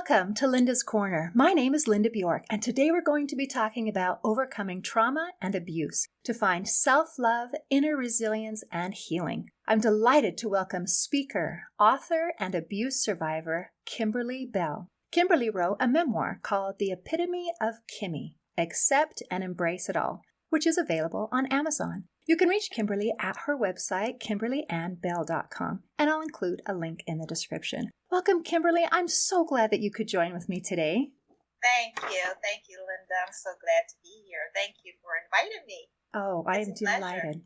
Welcome to Linda's Corner. My name is Linda Bjork, and today we're going to be talking about overcoming trauma and abuse to find self-love, inner resilience, and healing. I'm delighted to welcome speaker, author, and abuse survivor, Kimberly Bell. Kimberly wrote a memoir called The Epitome of Kimmy, Accept and Embrace It All, which is available on Amazon. You can reach Kimberly at her website, kimberlyannbell.com, and I'll include a link in the description. Welcome, Kimberly. I'm so glad that you could join with me today. Thank you. Thank you, Linda. I'm so glad to be here. Thank you for inviting me. Oh, I am delighted.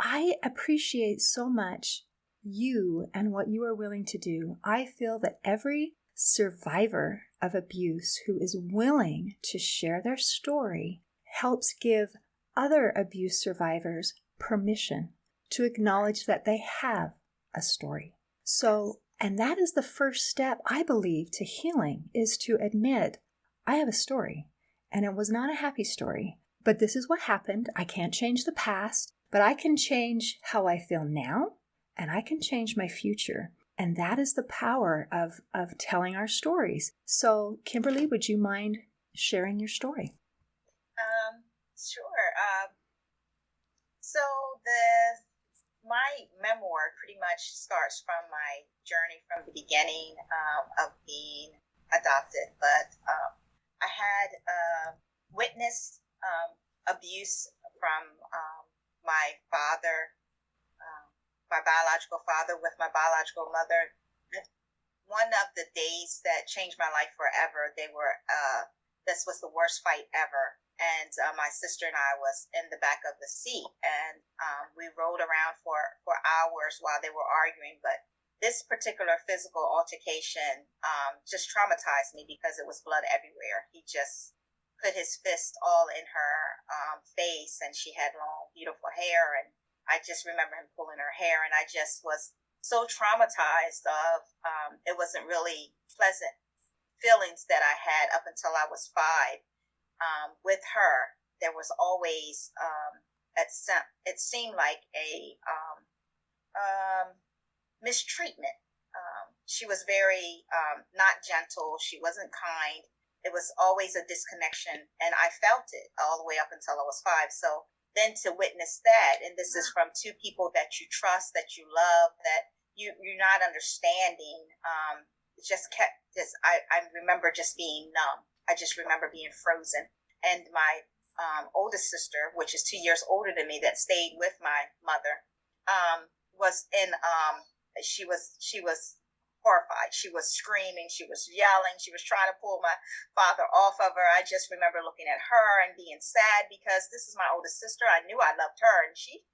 I appreciate so much you and what you are willing to do. I feel that every survivor of abuse who is willing to share their story helps give other abuse survivors permission to acknowledge that they have a story. And that is the first step, I believe, to healing, is to admit, I have a story, and it was not a happy story, but this is what happened. I can't change the past, but I can change how I feel now, and I can change my future. And that is the power of telling our stories. So, Kimberly, would you mind sharing your story? Sure. My memoir pretty much starts from my journey from the beginning of being adopted. But I had witnessed abuse from my father, my biological father, with my biological mother. One of the days that changed my life forever, this was the worst fight ever. And my sister and I was in the back of the seat, and we rolled around for hours while they were arguing. But this particular physical altercation just traumatized me because it was blood everywhere. He just put his fist all in her face, and she had long, beautiful hair. And I just remember him pulling her hair, and I just was so traumatized of it wasn't really pleasant feelings that I had up until I was 5. With her, there was always, it seemed like a mistreatment. She was very not gentle. She wasn't kind. It was always a disconnection, and I felt it all the way up until I was 5. So then to witness that, and this is from two people that you trust, that you love, that you're not understanding, just kept this. I remember just being numb. I just remember being frozen. And my oldest sister, which is 2 years older than me, that stayed with my mother, was in. She was horrified. She was screaming. She was yelling. She was trying to pull my father off of her. I just remember looking at her and being sad because this is my oldest sister. I knew I loved her, and she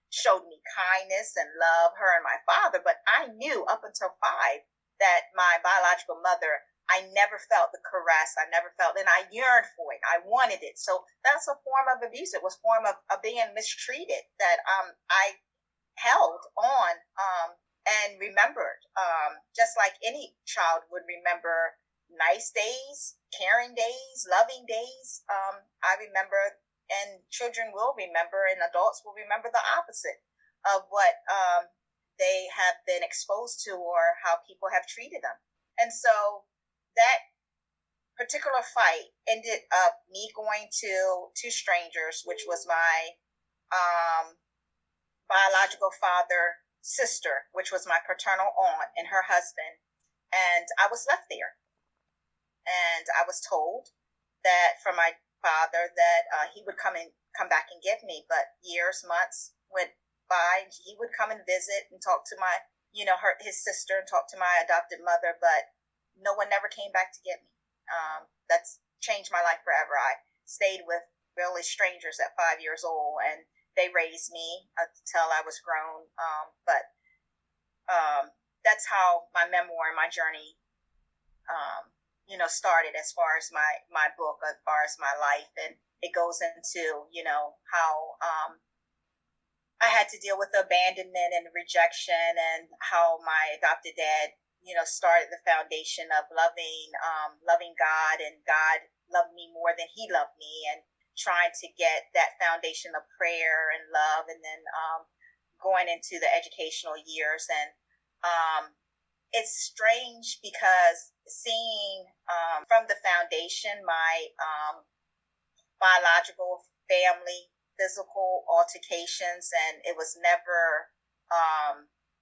showed me kindness and love, her and my father. But I knew up until 5 that my biological mother, I never felt the caress. I never felt, and I yearned for it. I wanted it. So that's a form of abuse. It was a form of being mistreated that I held on and remembered, just like any child would remember nice days, caring days, loving days. I remember, and children will remember, and adults will remember the opposite of what they have been exposed to or how people have treated them. And so that particular fight ended up me going to two strangers, which was my biological father, sister, which was my paternal aunt, and her husband. And I was left there. And I was told that from my father that he would come back and get me. But years, months went by. He would come and visit and talk to my, his sister, and talk to my adopted mother. But no one never came back to get me. That's changed my life forever. I stayed with really strangers at 5 years old, and they raised me until I was grown. But that's how my memoir and my journey, started as far as my book, as far as my life. And it goes into, how I had to deal with abandonment and rejection, and how my adopted dad, started the foundation of loving God, and God loved me more than he loved me, and trying to get that foundation of prayer and love, and then going into the educational years. And it's strange because seeing from the foundation, my biological family, physical altercations, and it was never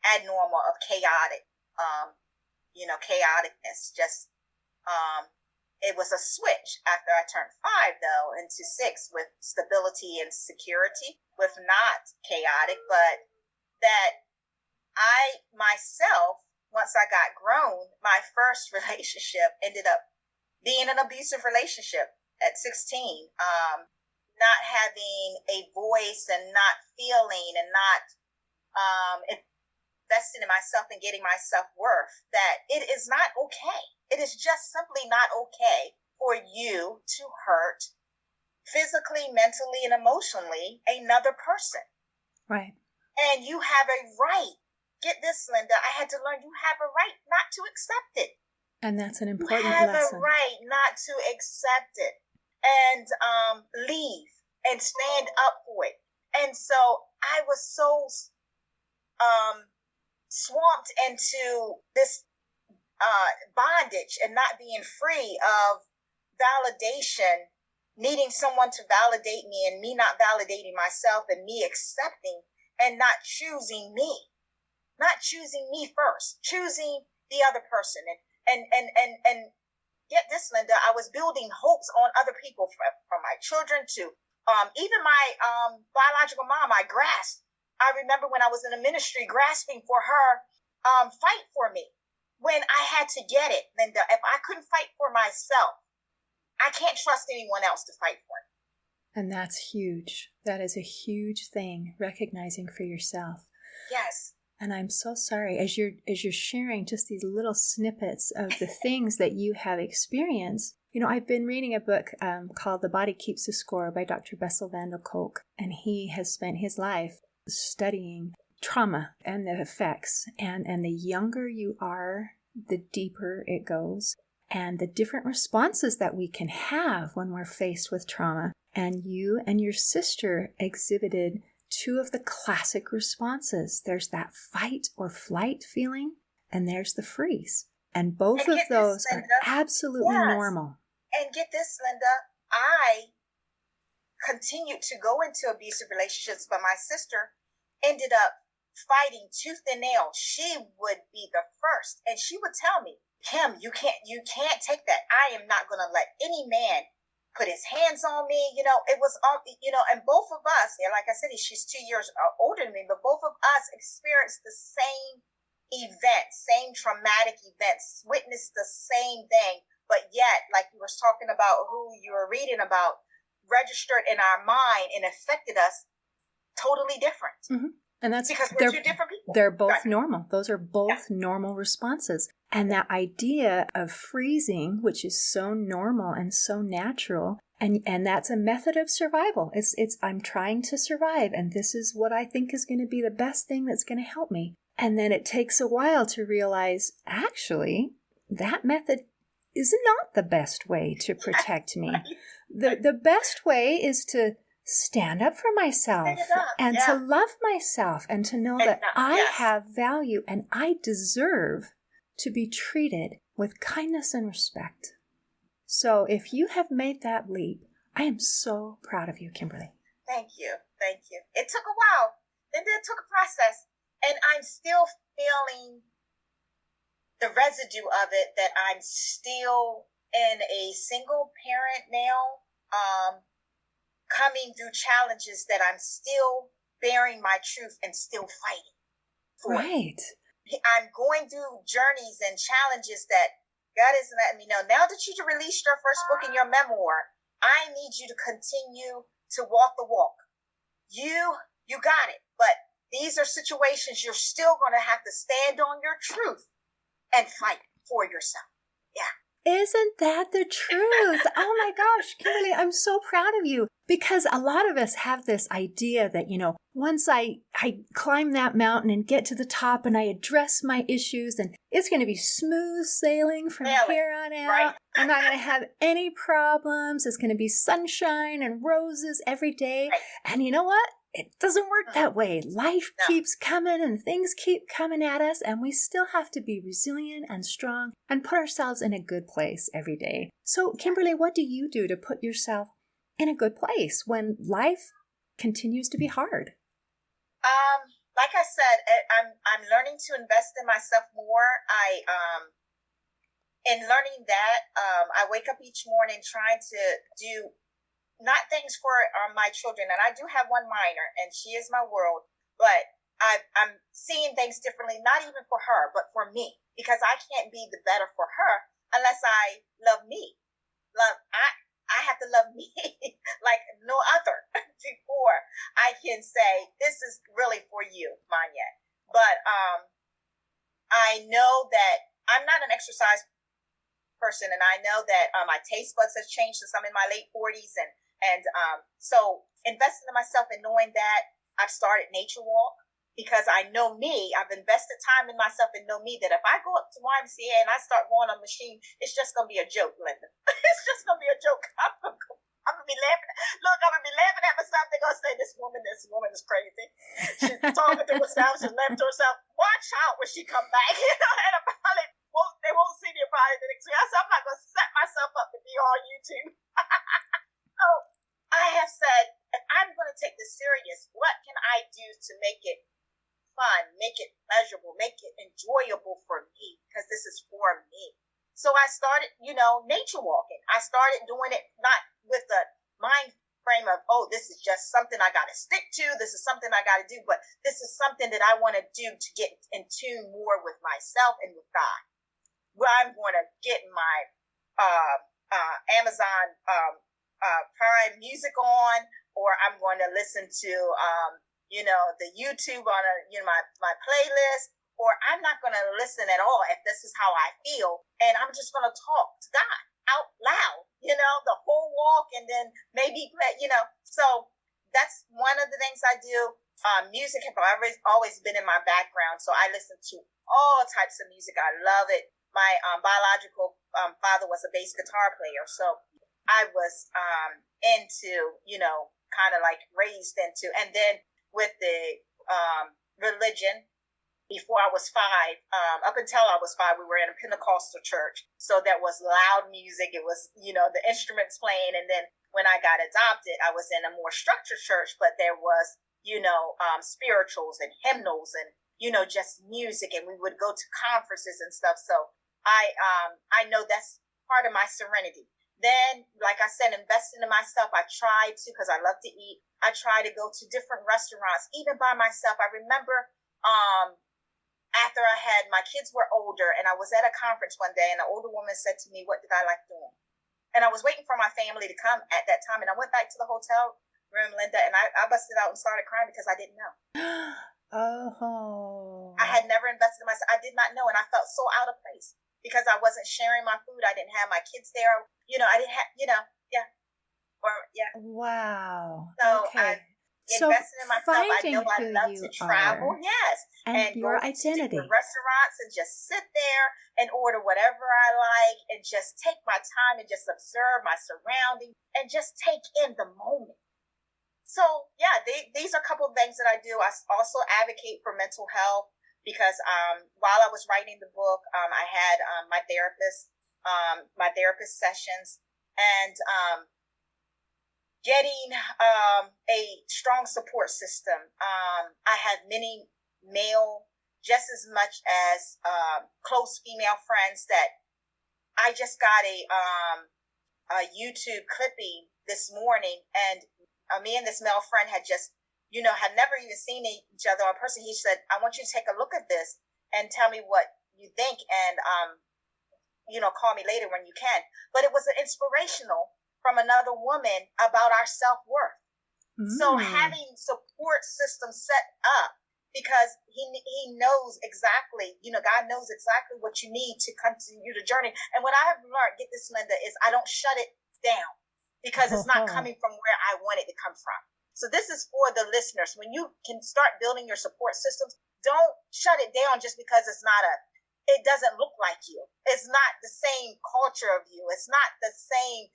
abnormal of chaotic, chaoticness. Just it was a switch after I turned 5, though, into 6 with stability and security, with not chaotic, but that I myself, once I got grown, my first relationship ended up being an abusive relationship at 16. Not having a voice and not feeling and not investing in myself and getting my self-worth, that it is not okay. It is just simply not okay for you to hurt physically, mentally, and emotionally another person. Right. And you have a right. Get this, Linda. I had to learn you have a right not to accept it. And that's an important lesson. You have lesson. a right not to accept it and leave and stand up for it. And so I was so swamped into this bondage and not being free of validation, needing someone to validate me and me not validating myself and me accepting and not choosing me first, choosing the other person. And get this, Linda, I was building hopes on other people, from my children to even my biological mom. I remember when I was in the ministry grasping for her fight for me when I had to get it, Linda. If I couldn't fight for myself, I can't trust anyone else to fight for me. And that's huge. That is a huge thing, recognizing for yourself. Yes. And I'm so sorry, as you're sharing just these little snippets of the things that you have experienced. I've been reading a book called The Body Keeps the Score by Dr. Bessel van der Kolk, and he has spent his life studying trauma and the effects. And the younger you are, the deeper it goes, and the different responses that we can have when we're faced with trauma. And you and your sister exhibited 2 of the classic responses. There's that fight or flight feeling, and there's the freeze. And both of those are absolutely normal. And get this, Linda, I continued to go into abusive relationships, but my sister ended up fighting tooth and nail. She would be the first, and she would tell me, Kim, you can't take that. I am not going to let any man put his hands on me. It was, and both of us, like I said, she's 2 years older than me, but both of us experienced the same event, same traumatic events, witnessed the same thing, but yet, like you were talking about, who you were reading about, registered in our mind and affected us totally different. Mm-hmm. And that's because we're 2 different people. They're both normal. Those are both normal responses. And that idea of freezing, which is so normal and so natural, and that's a method of survival. It's I'm trying to survive, and this is what I think is going to be the best thing that's going to help me. And then it takes a while to realize, actually, that method is not the best way to protect me. The best way is to stand up for myself and to love myself and to know that I have value and I deserve to be treated with kindness and respect. So if you have made that leap, I am so proud of you, Kimberly. Thank you. It took a while, and it took a process, and I'm still feeling the residue of it, that I'm still in a single parent now, coming through challenges that I'm still bearing my truth and still fighting for. Right. I'm going through journeys and challenges that God is letting me know. Now that you released your first book and your memoir, I need you to continue to walk the walk. You got it. But these are situations you're still going to have to stand on your truth and fight for yourself. Yeah. Isn't that the truth? Oh my gosh, Kimberly, I'm so proud of you. Because a lot of us have this idea that, once I climb that mountain and get to the top and I address my issues, and it's going to be smooth sailing from here on out. Right. I'm not going to have any problems. It's going to be sunshine and roses every day. Right. And you know what? it doesn't work that way. Life No. keeps coming and things keep coming at us, and we still have to be resilient and strong and put ourselves in a good place every day. So, Kimberly, what do you do to put yourself in a good place when life continues to be hard? Like I said, I'm learning to invest in myself more. In learning that, I wake up each morning trying to do not things for my children, and I do have one minor, and she is my world. But I'm seeing things differently, not even for her, but for me, because I can't be the better for her unless I love me. I have to love me like no other before I can say this is really for you, Manya. But I know that I'm not an exercise person, and I know that my taste buds has changed since I'm in my late 40s, and so investing in myself and knowing that I've started Nature Walk because I know me. I've invested time in myself and know me that if I go up to YMCA and I start going on a machine, it's just gonna be a joke, Linda. It's just gonna be a joke. I'm gonna be laughing. Look, I'm gonna be laughing at myself. They're gonna say this woman is crazy. She's talking to herself. She's left to herself. Watch out when she come back. And probably they won't see me probably the next week. I said I'm not gonna set myself up to be on YouTube. So I have said, if I'm going to take this serious, what can I do to make it fun, make it pleasurable, make it enjoyable for me? Because this is for me. So I started, nature walking. I started doing it not with the mind frame of, oh, this is just something I got to stick to. This is something I got to do. But this is something that I want to do to get in tune more with myself and with God. Where I'm going to get my Amazon Prime music on, or I'm going to listen to the YouTube on my playlist, or I'm not going to listen at all if this is how I feel, and I'm just going to talk to God out loud, the whole walk, and then maybe play, so that's one of the things I do. Music has always been in my background, so I listen to all types of music. I love it. My biological father was a bass guitar player, so I was into, kind of like raised into. And then with the religion, before I was 5, up until I was 5, we were in a Pentecostal church. So that was loud music. It was, the instruments playing. And then when I got adopted, I was in a more structured church, but there was, spirituals and hymnals and, just music. And we would go to conferences and stuff. So I know that's part of my serenity. Then, like I said, investing in myself, I try to, because I love to eat, I try to go to different restaurants, even by myself. I remember after my kids were older, and I was at a conference one day, and an older woman said to me, what did I like doing? And I was waiting for my family to come at that time, and I went back to the hotel room, Linda, and I busted out and started crying because I didn't know. Oh. I had never invested in myself. I did not know, and I felt so out of place. Because I wasn't sharing my food. I didn't have my kids there. I didn't have, Wow. So okay. I invested in myself. I know I love to travel. Are. Yes. And your go identity. To restaurants and just sit there and order whatever I like and just take my time and just observe my surroundings and just take in the moment. So, these are a couple of things that I do. I also advocate for mental health. Because while I was writing the book, I had my therapist sessions, and getting a strong support system. I have many male, just as much as close female friends that I just got a YouTube clipping this morning, and me and this male friend had just had never even seen each other in person. He said, I want you to take a look at this and tell me what you think, and, call me later when you can. But it was inspirational from another woman about our self-worth. So having support systems set up, because he knows exactly, God knows exactly what you need to continue the journey. And what I have learned, get this, Linda, is I don't shut it down because it's not coming from where I want it to come from. So this is for the listeners. When you can start building your support systems, don't shut it down just because it doesn't look like you. It's not the same culture of you. It's not the same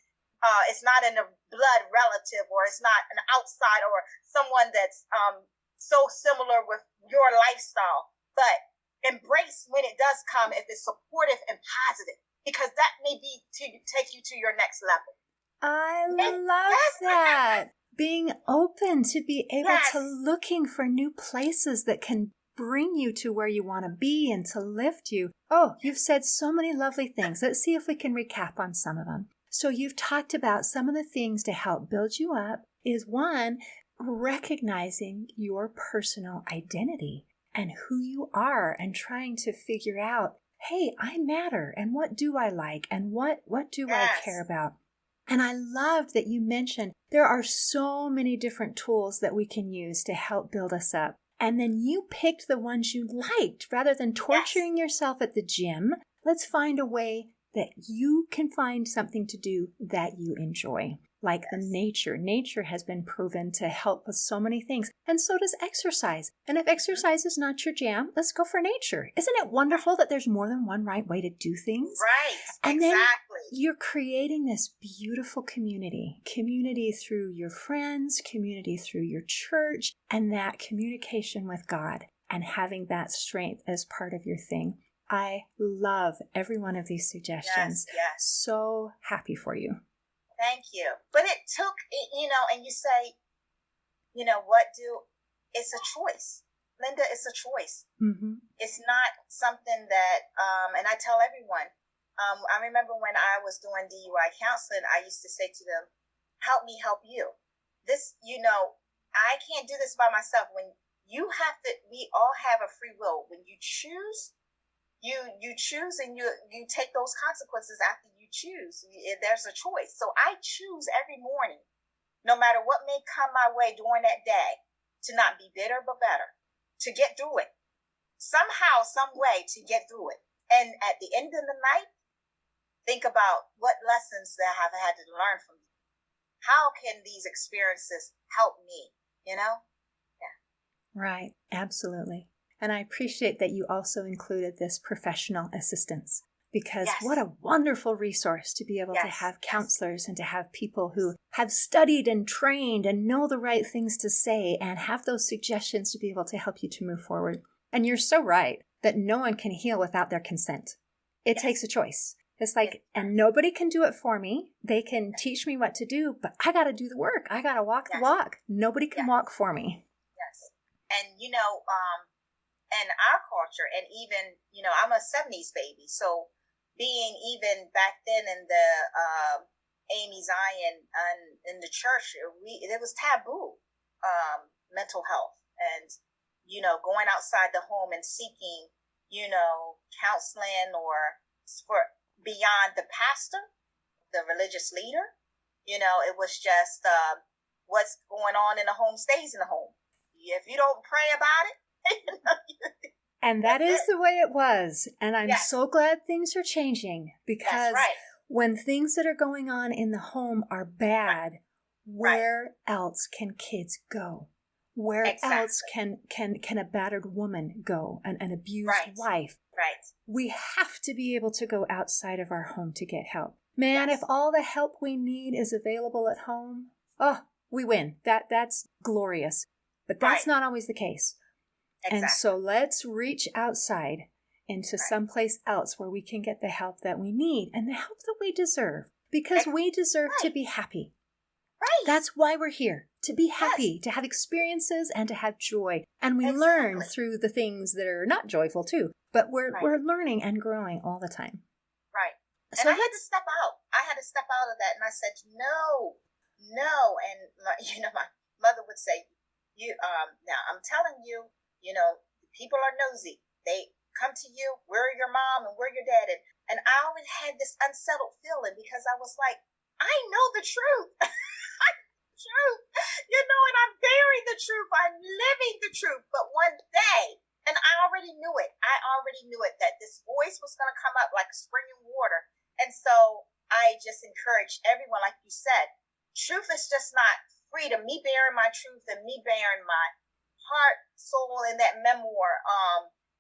It's not in a blood relative, or it's not an outside or someone that's so similar with your lifestyle. But embrace when it does come, if it's supportive and positive, because that may be to take you to your next level. I love that. Being open to be able to looking for new places that can bring you to where you want to be and to lift you. Oh, you've said so many lovely things. Let's see if we can recap on some of them. So you've talked about some of the things to help build you up is one, recognizing your personal identity and who you are and trying to figure out, hey, I matter, and what do I like, and what do I care about? And I loved that you mentioned there are so many different tools that we can use to help build us up. And then you picked the ones you liked rather than torturing yourself at the gym. Let's find a way that you can find something to do that you enjoy. Like the nature. Nature has been proven to help with so many things. And so does exercise. And if exercise is not your jam, let's go for nature. Isn't it wonderful that there's more than one right way to do things? Right. And exactly. Then you're creating this beautiful community. Community through your friends, community through your church, and that communication with God and having that strength as part of your thing. I love every one of these suggestions. Yes. So happy for you. Thank you. But it took, and you say, it's a choice. Linda, it's a choice. Mm-hmm. It's not something that, and I tell everyone, I remember when I was doing DUI counseling, I used to say to them, help me help you. This, I can't do this by myself. When you have to, we all have a free will. When you choose, you choose, and you take those consequences after you choose. There's a choice. So I choose every morning, no matter what may come my way during that day, to not be bitter, but better, to get through it. Somehow, some way to get through it. And at the end of the night, think about what lessons that I have had to learn from you. How can these experiences help me, Yeah. Right. Absolutely. And I appreciate that you also included this professional assistance, because what a wonderful resource to be able to have counselors and to have people who have studied and trained and know the right things to say and have those suggestions to be able to help you to move forward. And you're so right that no one can heal without their consent. It takes a choice. It's like, and nobody can do it for me. They can teach me what to do, but I got to do the work. I got to walk the walk. Nobody can walk for me. Yes. And, in our culture, and even, I'm a 70s baby. So being even back then in the Amy Zion and in the church, it was taboo, mental health, and, going outside the home and seeking, counseling or for beyond the pastor, the religious leader. It was just what's going on in the home stays in the home. If you don't pray about it, and that is the way it was. And I'm so glad things are changing, because when things that are going on in the home are bad, where else can kids go? Where else can a battered woman go? An abused wife? Right. We have to be able to go outside of our home to get help. Man, if all the help we need is available at home, we win. That's glorious. But that's not always the case. Exactly. And so let's reach outside into someplace else where we can get the help that we need and the help that we deserve, because we deserve to be happy. Right. That's why we're here, to be happy, to have experiences and to have joy. And we learn through the things that are not joyful too, but we're learning and growing all the time. Right. So I had to step out. I had to step out of that. And I said, no. And my mother would say, now I'm telling you, people are nosy. They come to you, we're your mom and we're your dad. And I always had this unsettled feeling, because I was like, I know the truth. And I'm bearing the truth. I'm living the truth. But one day, and I already knew it. That this voice was going to come up like springing water. And so I just encourage everyone, like you said, truth is just not freedom. Me bearing my truth and me bearing my heart, soul in that memoir,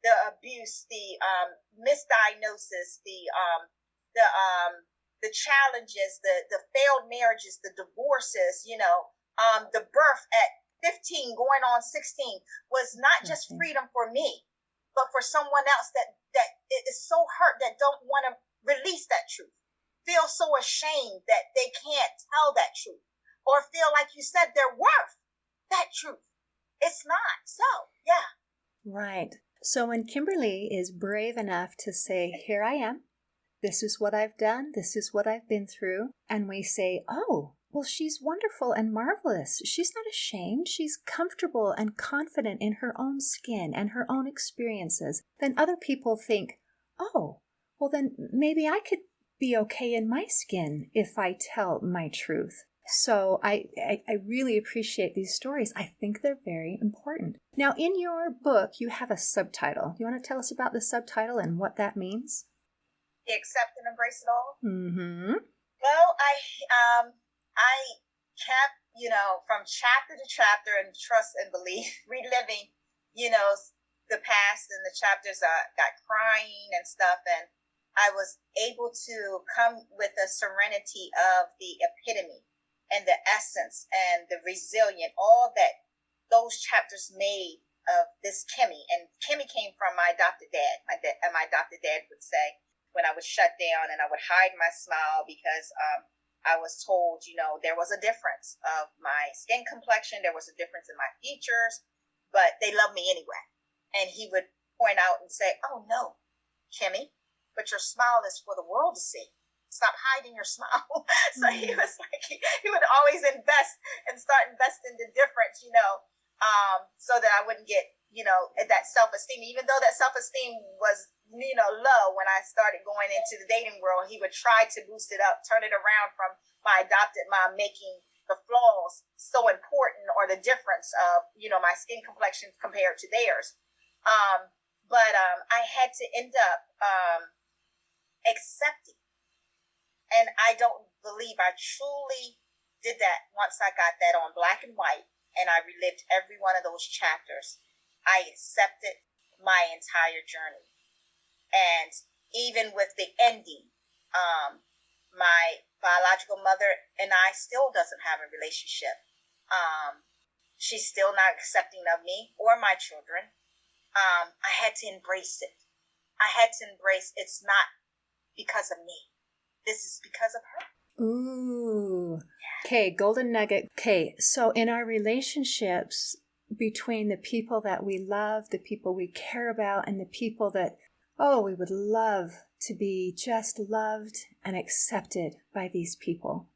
the abuse, the misdiagnosis, the the challenges, the failed marriages, the divorces, the birth at 15 going on 16 was not just freedom for me, but for someone else that is so hurt that don't want to release that truth, feel so ashamed that they can't tell that truth, or feel like you said they're worth that truth. It's not. So, yeah. Right. So when Kimberly is brave enough to say, here I am, this is what I've done, this is what I've been through, and we say, oh, well, she's wonderful and marvelous. She's not ashamed. She's comfortable and confident in her own skin and her own experiences. Then other people think, oh, well, then maybe I could be okay in my skin if I tell my truth. So I really appreciate these stories. I think they're very important. Now, in your book, you have a subtitle. You want to tell us about the subtitle and what that means? Accept and embrace it all. Mm-hmm. Well, I kept, from chapter to chapter and trust and believe, reliving, the past and the chapters. Got crying and stuff, and I was able to come with a serenity of the epitome and the essence and the resilient, all that those chapters made of this Kimmy. And Kimmy came from my adopted dad. My adopted dad would say when I would shut down and I would hide my smile because I was told, there was a difference of my skin complexion. There was a difference in my features, but they loved me anyway. And he would point out and say, oh, no, Kimmy, but your smile is for the world to see. Stop hiding your smile. So he was like, he would always invest and start investing the difference, so that I wouldn't get, that self-esteem, even though that self-esteem was, low when I started going into the dating world. He would try to boost it up, turn it around from my adopted mom making the flaws so important, or the difference of, my skin complexion compared to theirs. But I had to end up accepting. And I don't believe I truly did that once I got that on black and white and I relived every one of those chapters. I accepted my entire journey. And even with the ending, my biological mother and I still doesn't have a relationship. She's still not accepting of me or my children. I had to embrace it. I had to embrace it's not because of me. This is because of her. Ooh. Okay, golden nugget. Okay, so in our relationships between the people that we love, the people we care about, and the people that, we would love to be just loved and accepted by these people.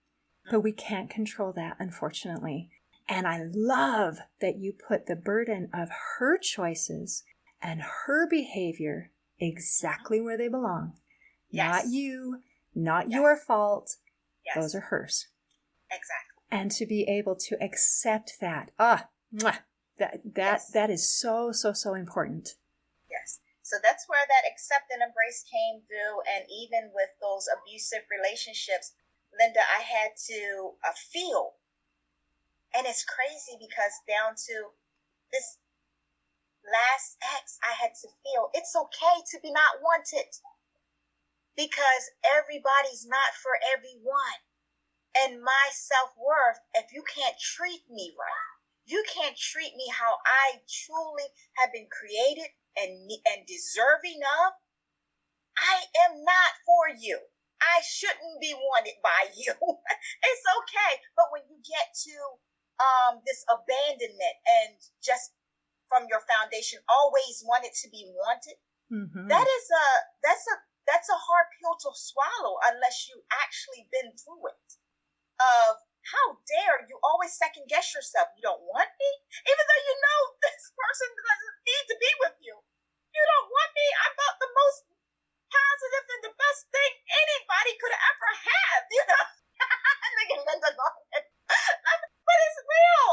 But we can't control that, unfortunately. And I love that you put the burden of her choices and her behavior exactly where they belong. Yes. Not you. Not your fault. Yes. Those are hers. Exactly. And to be able to accept that. That is so, so, so important. Yes. So that's where that accept and embrace came through. And even with those abusive relationships, Linda, I had to feel. And it's crazy because down to this last ex, I had to feel it's okay to be not wanted. Because everybody's not for everyone. And my self-worth, if you can't treat me right, you can't treat me how I truly have been created and deserving of, I am not for you. I shouldn't be wanted by you. It's okay. But when you get to this abandonment and just from your foundation, always wanted to be wanted, that's a hard pill to swallow unless you actually been through it. Of how dare you always second guess yourself. You don't want me? Even though you know this person doesn't need to be with you. You don't want me? I'm about the most positive and the best thing anybody could ever have, Look at Linda Norman. But it's real,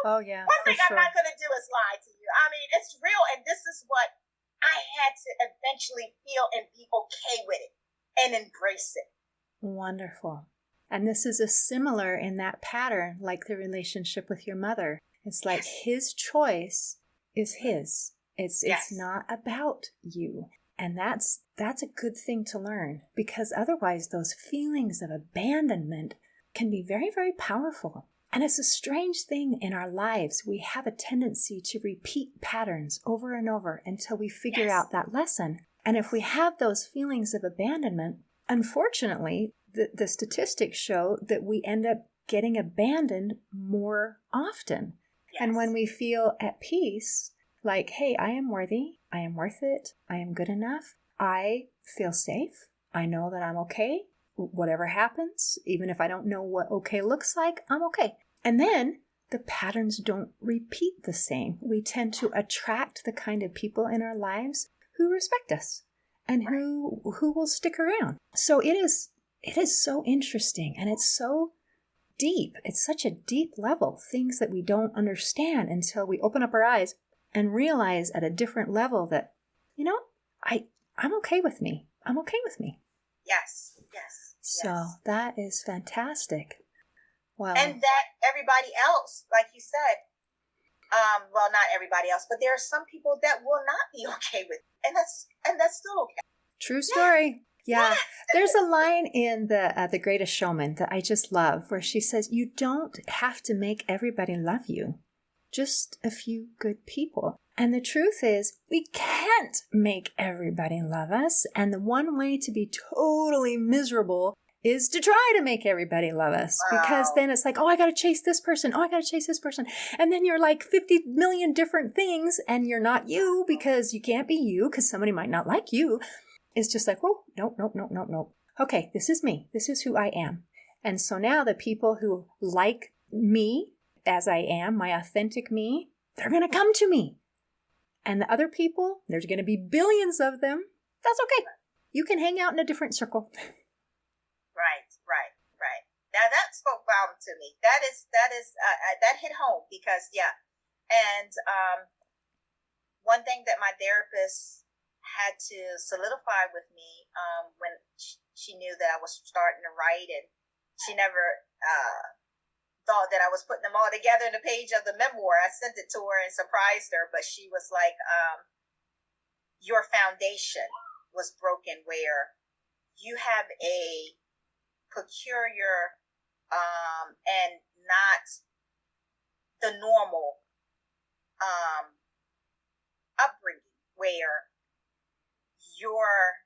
Oh, yeah. One thing sure. I'm not going to do is lie to you. I mean, it's real, and this is what I had to eventually feel and be okay with it and embrace it. Wonderful. And this is a similar in that pattern, like the relationship with your mother. It's like his choice is his. It's not about you. And that's a good thing to learn, because otherwise those feelings of abandonment can be very, very powerful. And it's a strange thing in our lives. We have a tendency to repeat patterns over and over until we figure out that lesson. And if we have those feelings of abandonment, unfortunately, the statistics show that we end up getting abandoned more often. Yes. And when we feel at peace, like, hey, I am worthy, I am worth it, I am good enough, I feel safe, I know that I'm okay, whatever happens, even if I don't know what okay looks like, I'm okay. And then the patterns don't repeat the same. We tend to attract the kind of people in our lives who respect us and who will stick around. So it is so interesting, and it's so deep. It's such a deep level, things that we don't understand until we open up our eyes and realize at a different level that, I'm okay with me. I'm okay with me. Yes. So that is fantastic. Wow. And that everybody else, like you said, well, not everybody else, but there are some people that will not be okay with it, and that's still okay. True story. Yeah. There's a line in the Greatest Showman that I just love, where she says, you don't have to make everybody love you, just a few good people. And the truth is, we can't make everybody love us. And the one way to be totally miserable is to try to make everybody love us. Wow. Because then it's like, oh, I got to chase this person. Oh, I got to chase this person. And then you're like 50 million different things, and you're not you, because you can't be you, because somebody might not like you. It's just like, oh, nope. Okay, this is me. This is who I am. And so now the people who like me as I am, my authentic me, they're going to come to me. And the other people, there's going to be billions of them. That's okay. You can hang out in a different circle. Right. Now that spoke volume to me. That hit home, because and one thing that my therapist had to solidify with me when she knew that I was starting to write, and she never thought that I was putting them all together in a page of the memoir. I sent it to her and surprised her, but she was like, your foundation was broken, where you have a peculiar and not the normal upbringing, where your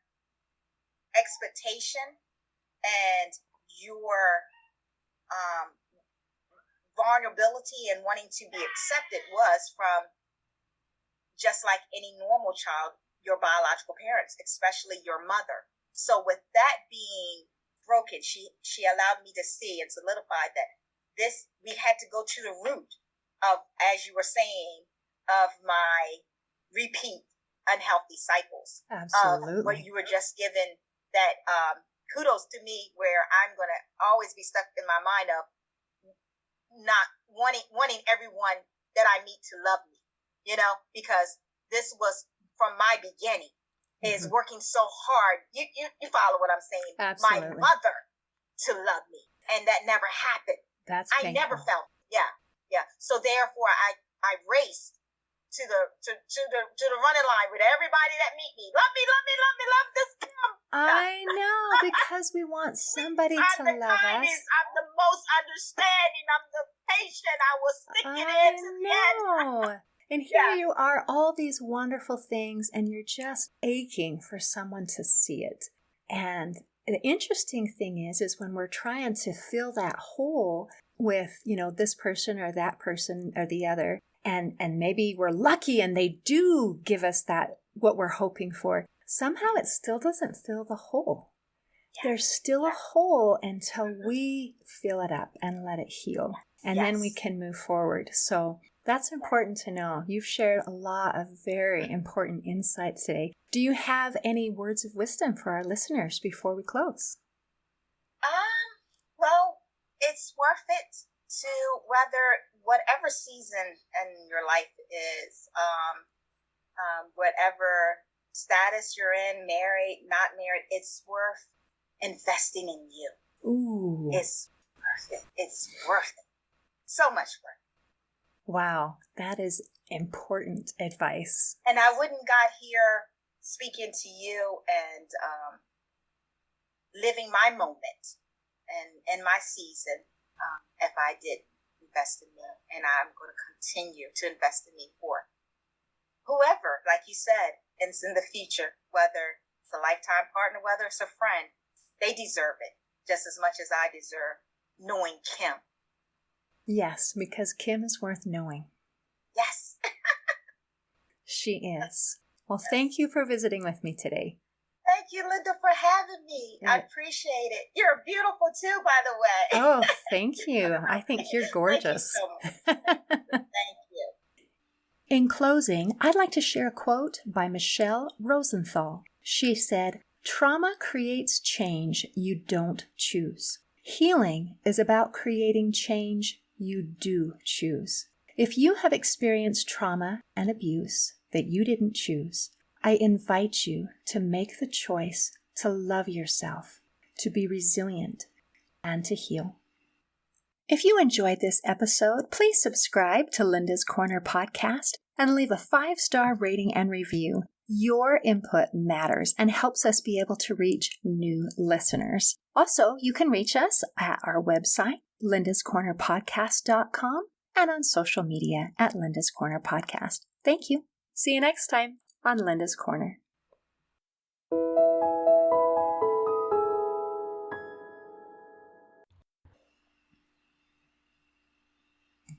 expectation and your vulnerability and wanting to be accepted was from, just like any normal child, your biological parents, especially your mother. So with that being broken, she allowed me to see and solidify that we had to go to the root of, as you were saying, of my repeat unhealthy cycles. Absolutely. Where you were just given that kudos to me, where I'm going to always be stuck in my mind of not wanting everyone that I meet to love me, because this was from my beginning, is working so hard. You follow what I'm saying? Absolutely. My mother to love me, and that never happened. That's I never felt. Yeah. So therefore, I raced to the running line with everybody that meet me. Love me, love this Kim. I know, because we want somebody to love us. I'm the most understanding. I'm the patient. I will stick it in to the end. And here you are, all these wonderful things, and you're just aching for someone to see it. And the interesting thing is when we're trying to fill that hole with, this person or that person or the other, and maybe we're lucky and they do give us that, what we're hoping for, somehow it still doesn't fill the hole. There's still a hole until we fill it up and let it heal. And then we can move forward. So that's important to know. You've shared a lot of very important insights today. Do you have any words of wisdom for our listeners before we close? Well, it's worth it to whatever season in your life is, whatever status you're in, married, not married, it's worth investing in you. Ooh. It's worth it. It's worth it. So much worth it. Wow, that is important advice. And I wouldn't got here speaking to you and living my moment and my season if I did invest in me. And I'm going to continue to invest in me for whoever, like you said, is in the future, whether it's a lifetime partner, whether it's a friend. They deserve it just as much as I deserve knowing Kim. Yes, because Kim is worth knowing. Yes. She is. Well, thank you for visiting with me today. Thank you, Linda, for having me. I appreciate it. You're beautiful too, by the way. Oh, thank you. I think you're gorgeous. Thank you so much. Thank you. In closing, I'd like to share a quote by Michelle Rosenthal. She said, "Trauma creates change you don't choose. Healing is about creating change you do choose." If you have experienced trauma and abuse that you didn't choose, I invite you to make the choice to love yourself, to be resilient, and to heal. If you enjoyed this episode, please subscribe to Linda's Corner podcast and leave a 5-star rating and review. Your input matters and helps us be able to reach new listeners. Also, you can reach us at our website, lindascornerpodcast.com, and on social media at Linda's Corner Podcast. Thank you. See you next time on Linda's Corner.